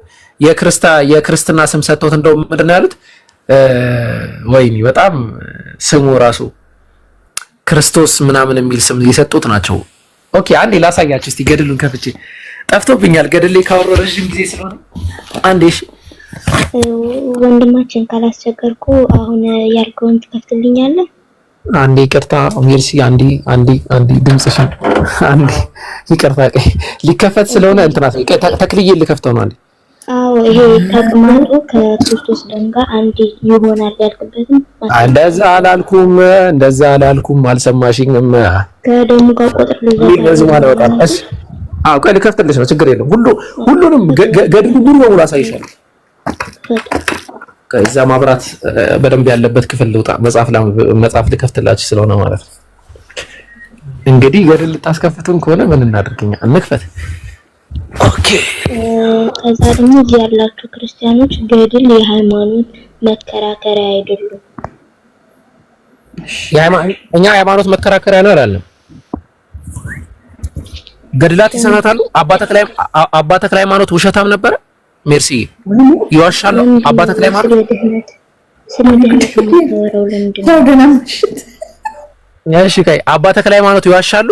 የክርስትና ስም ሰጥተውት እንደው ምንድን ነው ያሉት? ወይኔ በጣም ስሙ ራሱ ክርስቶስ ምናምን የሚል ስም የሰጡት ናቸው። ኦኬ አንዴ ላሳያችሁ እስቲ ገድሉን ከፍቼ። ጠፍቶብኛል ገድል ላይ ካወራሁ ረጅም ጊዜ ስለሆነ አንዴ። እሺ ወንድማችን ካላስቸገርኩ አሁን ያልከውን ትከፍትልኛለህ? አንዴ ይቅርታ ሜርሲ። አንዴ ድምጽሽን አንዴ ይቅርታ። ሊከፈት ስለሆነ እንትናት ተክልዬ ልከፍተው ነው። አንዴ አዎ ይሄ ተቅማጡ ከክርስቶስ ደም ጋር አንድ ይሆናል ያልክበትም እንደዛ አላልኩም አልሰማሽኝም። ከደሙ ጋር ቁጥር ለዚህ ማለት በጣም እሺ። ቆይ ልከፍትልሽ ነው፣ ችግር የለም። ሁሉንም ገድሉ ሙሉ በሙሉ አሳይሻለሁ። ከዛ ማብራት በደንብ ያለበት ክፍል ልውጣ። መጽሐፍ ልከፍትላችሁ ስለሆነ ማለት ነው። እንግዲህ ገድል ልታስከፍቱን ከሆነ ምን እናድርግኛ? እንክፈት። ኦኬ። ከዛ ደግሞ እዚህ ያላችሁ ክርስቲያኖች ገድል የሃይማኖት መከራከሪያ አይደሉም። እኛ ሃይማኖት መከራከሪያ ነው አይደለም። ገድላት ይሰናታሉ። አባ ተክለ ሃይማኖት ውሸታም ነበረ። ሜርሲ ይዋሻሉ። አባ ተክለ ሃይማኖት እሺ፣ ከይ አባ ተክለ ሃይማኖት ይዋሻሉ።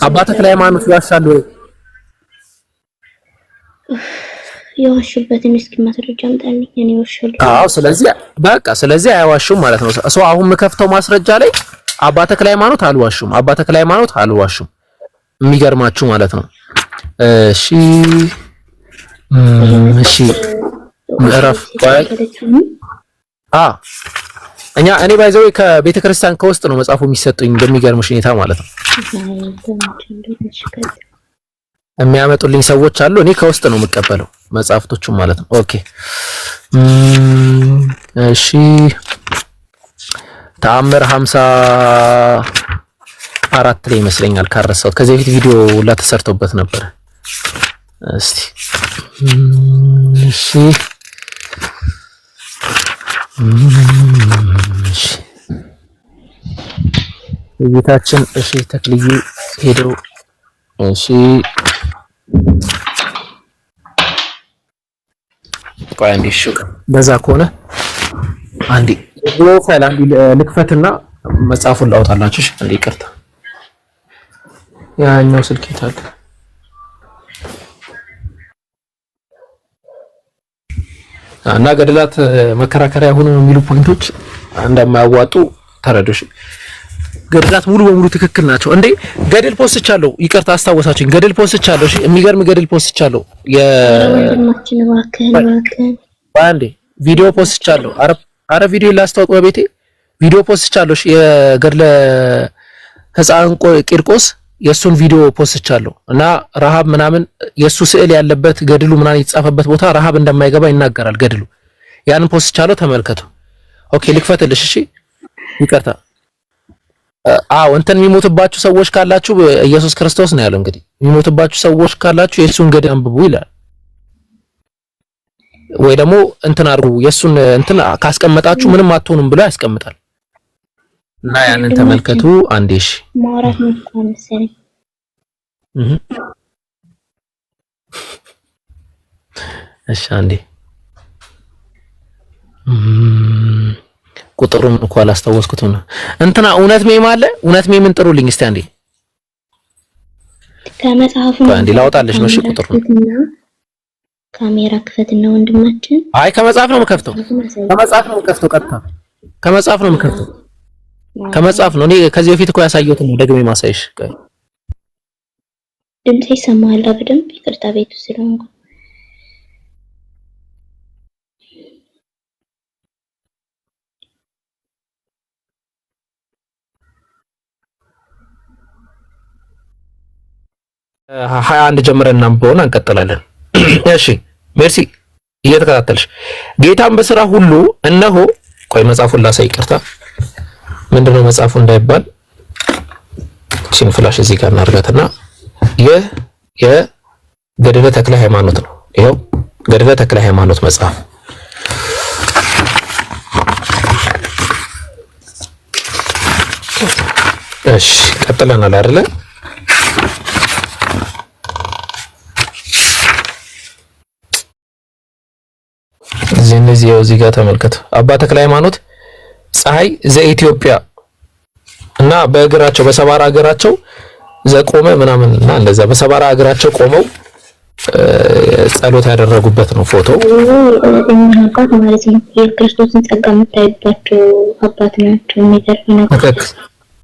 አባ ተክለ ሃይማኖት ይዋሻሉ። የዋሹበትን እስኪ ማስረጃ አምጣልኝ። እኔ ዋሻለሁ። አዎ፣ ስለዚህ አይዋሹም ማለት ነው። ሰው አሁን የምከፍተው ማስረጃ ላይ አባ ተክለ ሃይማኖት አልዋሹም። የሚገርማችሁ ማለት ነው። እሺ ምዕራፍ እኔ ባይዘው ከቤተ ክርስቲያን ከውስጥ ነው መጽሐፉ የሚሰጡኝ በሚገርምሽ ሁኔታ ማለት ነው። የሚያመጡልኝ ሰዎች አሉ። እኔ ከውስጥ ነው የምቀበለው መጽሐፍቶቹን ማለት ነው። ኦኬ እሺ ተአምር 54 ላይ ይመስለኛል ካረሳሁት። ከዚህ በፊት ቪዲዮ ሁላ ተሰርቶበት ነበር። እስቲ እሺ የጌታችን እሺ ተክልዬ ሄደው እሺ ቆይ አንዴ እሺ በዛ ከሆነ አንዴ ፕሮፋይል አንዴ ልክፈትና መጽሐፉን ላውጣላችሁ። እሺ አንዴ ይቅርታ፣ ያኛው ስልክ ይታል እና ገድላት መከራከሪያ ሆኖ የሚሉ ፖይንቶች እንደማያዋጡ ተረዱሽ። ገድላት ሙሉ በሙሉ ትክክል ናቸው። እንዴ ገድል ፖስትቻለሁ፣ ይቅርታ አስታወሳችሁኝ። ገድል ፖስትቻለሁ። እሺ የሚገርም ገድል ፖስትቻለሁ። የወንድማችን ዋከን አንዴ ቪዲዮ ፖስትቻለሁ። አረ ቪዲዮ ላስታውቅ በቤቴ ቪዲዮ ፖስትቻለሁ። እሺ የገድለ ሕፃን ቂርቆስ የሱን ቪዲዮ ፖስትቻለሁ እና ረሃብ ምናምን የሱ ስዕል ያለበት ገድሉ ምናምን የተጻፈበት ቦታ ረሃብ እንደማይገባ ይናገራል ገድሉ። ያንን ፖስትቻለሁ፣ ተመልከቱ። ኦኬ ልክፈትልሽ። እሺ ይቅርታ። አዎ እንትን የሚሞትባችሁ ሰዎች ካላችሁ ኢየሱስ ክርስቶስ ነው ያለው። እንግዲህ የሚሞትባችሁ ሰዎች ካላችሁ የሱን ገድል አንብቡ ይላል። ወይ ደግሞ እንትን አድርጉ የሱን እንትን ካስቀመጣችሁ ምንም አትሆኑም ብሎ ያስቀምጣል። እና ያንን ተመልከቱ። አንዴሽ ማውራት ነው መሰለኝ። እሺ አንዴ ቁጥሩን እንኳ አላስታወስኩትም ነው። እንትና እውነት ሜም አለ። እውነት ሜምን ጥሩልኝ እስቲ አንዴ ከመጽሐፉ አንዴ ላውጣልሽ ነው። እሺ ቁጥሩን ካሜራ ክፈትና ወንድማችን። አይ ከመጽሐፍ ነው የምከፍተው። ቀጥታ ከመጽሐፍ ነው የምከፍተው። ከመጽሐፍ ነው። እኔ ከዚህ በፊት እኮ ያሳየሁት ነው ደግሜ ማሳይሽ። ድምጽ ይሰማል በደንብ? ይቅርታ ቤቱ ስለሆንኩ ሀያ አንድ ጀምረን እናንብበውና እንቀጥላለን። እሺ ሜርሲ እየተከታተልሽ ጌታን በስራ ሁሉ እነሆ ቆይ መጽሐፉን ላሳይ። ይቅርታ ምንድነው መጽሐፉ እንዳይባል እቺን ፍላሽ እዚህ ጋር እናርጋትና ይህ የገድለ ተክለ ሃይማኖት ነው። ይሄው ገድለ ተክለ ሃይማኖት መጽሐፍ እሺ ቀጥለናል አይደለ? እዚህ ጋር ተመልከቱ። አባ ተክለ ሃይማኖት ፀሐይ ዘኢትዮጵያ እና በእግራቸው በሰባራ እግራቸው ዘቆመ ምናምን እና እንደዛ በሰባራ እግራቸው ቆመው ጸሎት ያደረጉበት ነው ፎቶ። አባት ማለት ነው። የክርስቶስን ጸጋ የምታይባቸው አባት ናቸው። የሚገርም ነው።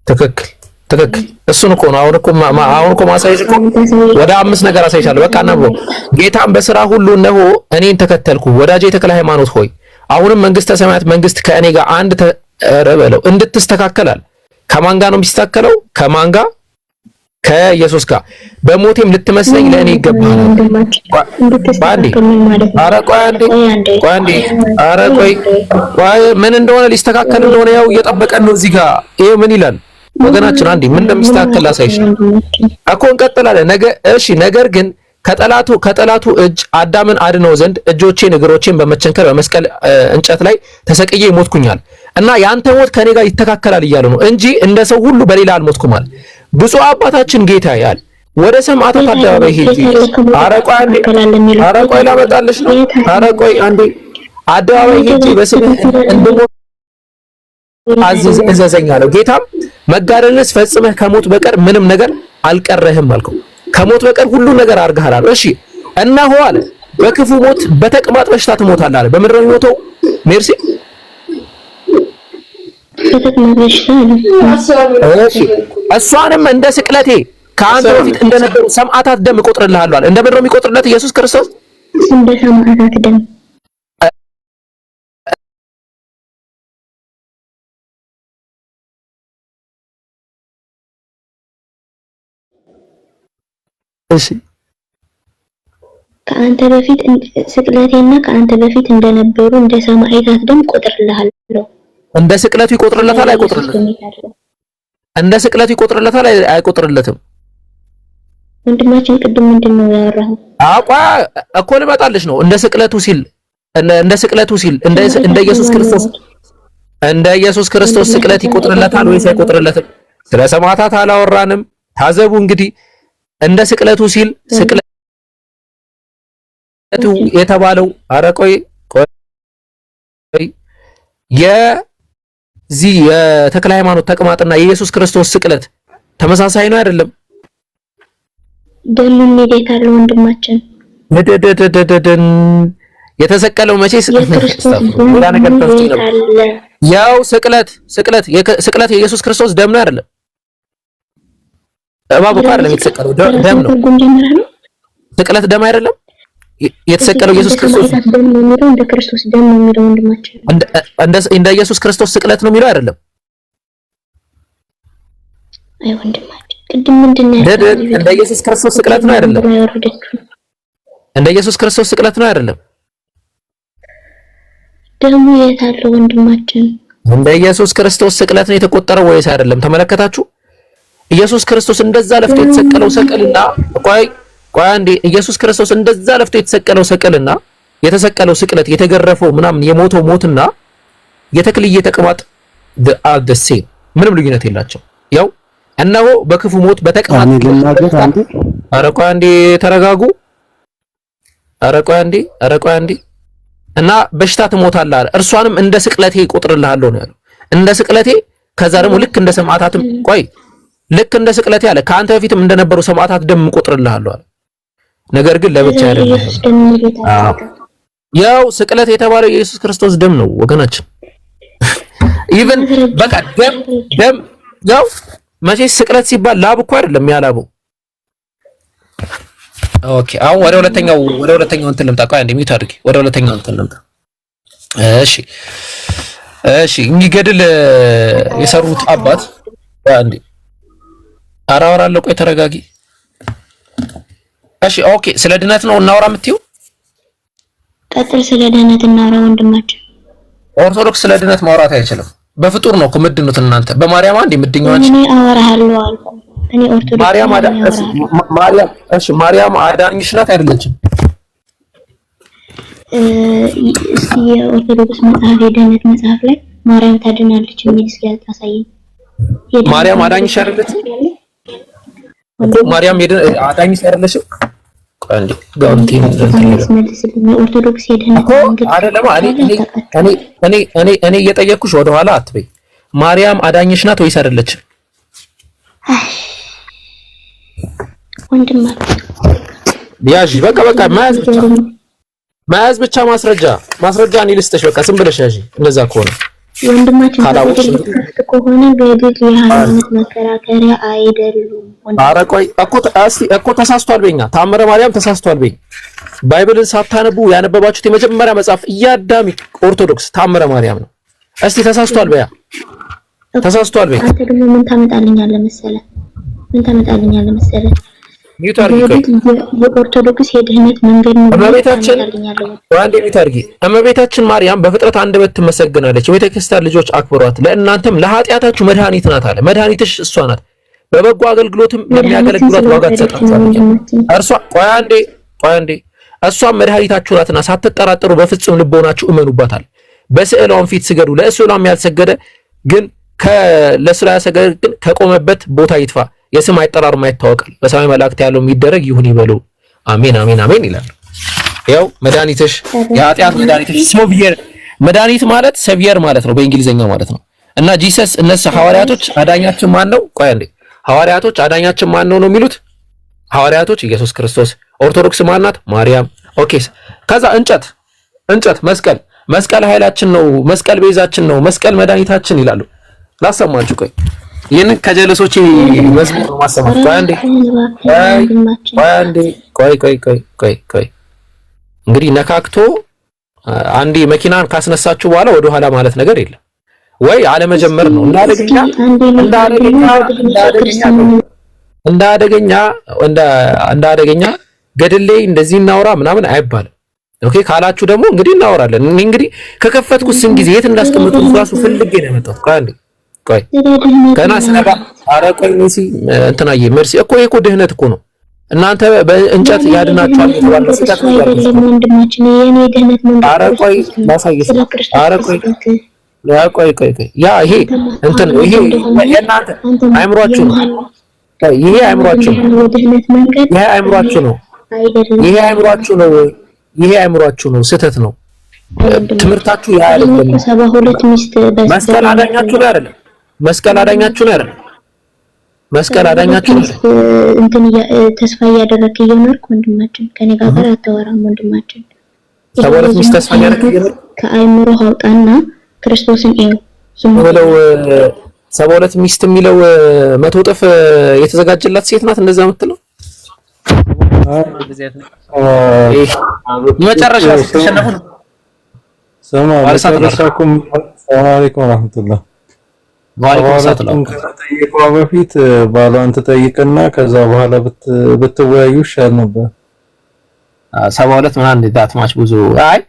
ትክክል። እሱን እኮ ነው አሁን እኮ ማሳየሽ እኮ ወደ 5 ነገር አሳይሻለሁ። በቃ ነው ጌታን በስራ ሁሉ እነሆ እኔን ተከተልኩ። ወዳጄ ተክለ ሃይማኖት ሆይ አሁንም መንግስተ ሰማያት መንግስት ከእኔ ጋር አንድ ተረበለው እንድትስተካከላል። ከማን ጋር ነው የሚስተካከለው? ከማን ጋር? ከኢየሱስ ጋር። በሞቴም ልትመስለኝ ለእኔ ይገባል። ባንዴ ኧረ ቆይ አንዴ ኧረ ቆይ ምን እንደሆነ ሊስተካከል እንደሆነ ያው እየጠበቀን ነው። እዚህ ጋር ይሄ ምን ይላል? ወገናችን አንዴ ምን እንደሚስተካከል ላሳይሽ እኮ እንቀጥላለን። ነገር ግን ከጠላቱ እጅ አዳምን አድነው ዘንድ እጆቼን እግሮቼን በመቸንከር በመስቀል እንጨት ላይ ተሰቅዬ ሞትኩኛል እና ያንተ ሞት ከኔ ጋር ይተካከላል እያለ ነው እንጂ እንደ ሰው ሁሉ በሌላ አልሞትኩም አለ። ብፁዕ አባታችን ጌታ ያል ወደ ሰማዕታት አደባባይ ሄጂ አረቆይ ላመጣልሽ ነው። አረቆይ አንዴ አደባባይ ሄጂ በስምህ እንድሞት እዘዘኝ አለው። ጌታም መጋደልንስ ፈጽመህ ከሞት በቀር ምንም ነገር አልቀረህም አልከው። ከሞት በቀር ሁሉ ነገር አድርገሃል አለ። እሺ እነሆ አለ በክፉ ሞት በተቅማጥ በሽታ ትሞታለህ አለ። በምንድን ነው የሚሞተው? ሜርሲ እሷንም እንደ ስቅለቴ ከአንተ በፊት እንደነበሩ ሰማዕታት ደም እቆጥርልሃለሁ አለ። እንደምን ነው የሚቆጥርለት ኢየሱስ ክርስቶስ? እንደ ሰማዕታት ደም። እሺ ከአንተ በፊት ስቅለቴና ከአንተ በፊት እንደነበሩ እንደ ሰማዕታት ደም እቆጥርልሃለሁ። እንደ ስቅለቱ ይቆጥርለታል አይቆጥርለትም? እንደ ስቅለቱ ይቆጥርለታል አይቆጥርለትም? ወንድማችን ቅድም ምንድነው ያወራው? አቋ እኮ ልመጣልሽ ነው። እንደ ስቅለቱ ሲል እንደ ኢየሱስ ክርስቶስ ስቅለት ይቆጥርለታል ወይስ አይቆጥርለትም? ስለ ሰማዕታት አላወራንም። ታዘቡ እንግዲህ እንደ ስቅለቱ ሲል ስቅለቱ የተባለው አረቆይ የዚህ የተክለ ሃይማኖት ተቅማጥና የኢየሱስ ክርስቶስ ስቅለት ተመሳሳይ ነው አይደለም? ደምን ይደታል ወንድማችን የተሰቀለው መቼስ ሌላ ነገር ተፍጭ ነው። ያው ስቅለት የኢየሱስ ክርስቶስ ደም ነው አይደለም? እባቡ ጋር ለሚተሰቀለው ደም ነው። ስቅለት ደም አይደለም? የተሰቀለው ኢየሱስ ክርስቶስ ደም ነው የሚለው እንደ ክርስቶስ ደም ነው የሚለው ወንድማችን እንደ ኢየሱስ ክርስቶስ ስቅለት ነው የሚለው አይደለም? አይ ወንድማችን ቅድም ምንድነው እንደ ኢየሱስ ክርስቶስ ስቅለት ነው አይደለም? እንደ ኢየሱስ ክርስቶስ ስቅለት ነው አይደለም? ደሙ የታለ ወንድማችን? እንደ ኢየሱስ ክርስቶስ ስቅለት ነው የተቆጠረው ወይስ አይደለም? ተመለከታችሁ? ኢየሱስ ክርስቶስ እንደዛ ለፍቶ የተሰቀለው ሰቀልና ቆይ አንዴ ኢየሱስ ክርስቶስ እንደዛ ለፍቶ የተሰቀለው ሰቀልና የተሰቀለው ስቅለት የተገረፈው ምናምን የሞተው ሞትና የተክልዬ ተቅማጥ the same ምንም ልዩነት የላቸው። ያው እነሆ በክፉ ሞት በተቅማጥ ኧረ ቆይ አንዴ ተረጋጉ። ኧረ ቆይ አንዴ እና በሽታ ትሞታለህ አለ። እርሷንም እንደ ስቅለቴ ይቆጥርልሃለሁ ነው ያለው። እንደ ስቅለቴ ከዛ ደግሞ ልክ እንደ ሰማዕታትም ልክ እንደ ስቅለቴ አለ ከአንተ በፊትም እንደነበሩ ሰማዕታት ደም እቆጥርልሃለሁ አለ። ነገር ግን ለብቻ አይደለም። ያው ስቅለት የተባለው የኢየሱስ ክርስቶስ ደም ነው ወገናችን። ኢቭን በቃ ደም ያው መቼስ ስቅለት ሲባል ላብ እኮ አይደለም ያላበው። ኦኬ አሁን ወደ ሁለተኛው እንትን ልምጣ። ቆይ አንዴ ሚውት አድርጊ። ወደ ሁለተኛው እንትን ልምጣ። እሺ እንግዲህ የሰሩት አባት አንዴ አራወራለሁ። ቆይ ተረጋጊ። እሺ ኦኬ ስለ ድነት ነው እናወራ የምትይው? ቀጥል። ስለ ድነት እናወራ ወንድማችን። ኦርቶዶክስ ስለ ድነት ማውራት አይችልም። በፍጡር ነው እኮ ምድኑት እናንተ። በማርያም አንዴ ምድኛው አንቺ። እኔ አወራሃለሁ አልኩ። እኔ ኦርቶዶክስ ማርያም አዳኝሽ ናት አይደለችም? እስኪ የኦርቶዶክስ መጽሐፍ የድነት መጽሐፍ ላይ ማርያም ታድናለች የሚል እስኪ አሳየኝ። ማርያም አዳኝሽ አይደለችም? ማርያም አዳኝሽ አይደለችም? አንዴ ጋውንቲን ኦርቶዶክስ የድነት አይደለም። እኔ እየጠየቅኩሽ ወደ ኋላ አትበይ። ማርያም አዳኝሽ ናት ወይስ አይደለችም? ወንድማ ያዥ በቃ መያዝ ብቻ ማስረጃ እኔ ልስጥሽ። በቃ ዝም ብለሽ ያዥ። እንደዛ ከሆነ ወንድማችን ከሆነ በግድ የሃይማኖት መከራከሪያ አይደሉም። ኧረ ቆይ እኮ ተሳስቷል በኛ ታምረ ማርያም ተሳስቷል በኛ። ባይብልን ሳታነቡ ያነበባችሁት የመጀመሪያ መጽሐፍ እያዳሚ ኦርቶዶክስ ታምረ ማርያም ነው። እስቲ ተሳስቷል በያ አንተ ደግሞ ምን ታመጣልኛለህ መሰለህ? ሚውት አድርጊ። የኦርቶዶክስ የድህነት መንገድ ነው። እመቤታችን ማርያም በፍጥረት አንደበት ትመሰገናለች። የቤተክርስቲያን ልጆች አክብሯት፣ ለእናንተም ለኃጢአታችሁ መድኃኒት ናት አለ። መድኃኒትሽ እሷ ናት። በበጎ አገልግሎትም ለሚያገለግሏት ዋጋ ትሰጣቸዋለች። ቆይ አንዴ እሷም መድኃኒታችሁ ናትና ሳትጠራጠሩ በፍጹም ልቦናችሁ እመኑባታል። በስዕሏም ፊት ስገዱ። ለስዕሏም ያልሰገደ ግን ለስዕሏ ያልሰገደ ግን ከቆመበት ቦታ ይጥፋ። የስም አይጠራር ማይታወቃል። በሰማይ መላእክት ያለው የሚደረግ ይሁን ይበሉ። አሜን አሜን አሜን ይላል። ያው መድኃኒትሽ የኃጢአት መድኃኒትሽ ሶቪየር መድኃኒት ማለት ሰቪየር ማለት ነው በእንግሊዘኛ ማለት ነው። እና ጂሰስ እነሱ ሐዋርያቶች አዳኛችን ማን ነው? ቆይ አንዴ ሐዋርያቶች አዳኛችን ማን ነው የሚሉት? ሐዋርያቶች ኢየሱስ ክርስቶስ። ኦርቶዶክስ ማናት? ማርያም። ኦኬ። ከዛ እንጨት መስቀል ኃይላችን ነው፣ መስቀል ቤዛችን ነው፣ መስቀል መድኃኒታችን ይላሉ። ላሰማችሁ። ቆይ ይሄን ከጀለሶች መዝሙር ነው ማሰማት። ቆይ እንግዲህ ነካክቶ አንዴ መኪናን ካስነሳችሁ በኋላ ወደ ኋላ ማለት ነገር የለም ወይ አለመጀመር ነው። እንዳደገኛ ገድሌ እንደዚህ እናውራ ምናምን አይባልም። ኦኬ ካላችሁ ደግሞ እንግዲህ እናወራለን። እኔ እንግዲህ ከከፈትኩት ስንት ጊዜ የት እንዳስቀምጡት ራሱ ፈልጌ ነው የመጣሁት። ቆይ ገና ስለባ አረቆይ ነሲ እንትናዬ መርሲ እኮ ይሄ ድህነት እኮ ነው። እናንተ በእንጨት ያድናችኋል የተባለው ስህተት ነው ያለው ወንድማችን። የኔ ድህነት ነው። አረቆይ ማሳየት አረቆይ ያ ይሄ እንትን ይሄ የእናንተ አይምሯችሁ ነው። ይሄ አይምሯችሁ ነው። ይሄ አይምሯችሁ ነው። ስህተት ነው ትምህርታችሁ። ያ አይደለም። 72 ሚስት መስቀል አዳኛችሁ ነው አይደለም። መስቀል አዳኛችሁ ነው። እንትን ተስፋ እያደረክ እየኖርክ ወንድማችን ከኔ ጋር አታወራም ወንድማችን። 72 ሚስት ተስፋ እያደረክ እየኖርክ ከአይምሮ አውጣና ክርስቶስን እዩ ብለው 72 ሚስት የሚለው 100 እጥፍ የተዘጋጀላት ሴት ናት እንደዛ የምትለው መጨረሻ ተሸነፉ። ሰላም አለይኩም ወራህመቱላህ። ከመጠየቋ በፊት ባሏን ትጠይቅና ከዛ በኋላ ብትወያዩ ይሻል ነበር። 72 ምናምን ዳት ማች ብዙ አይ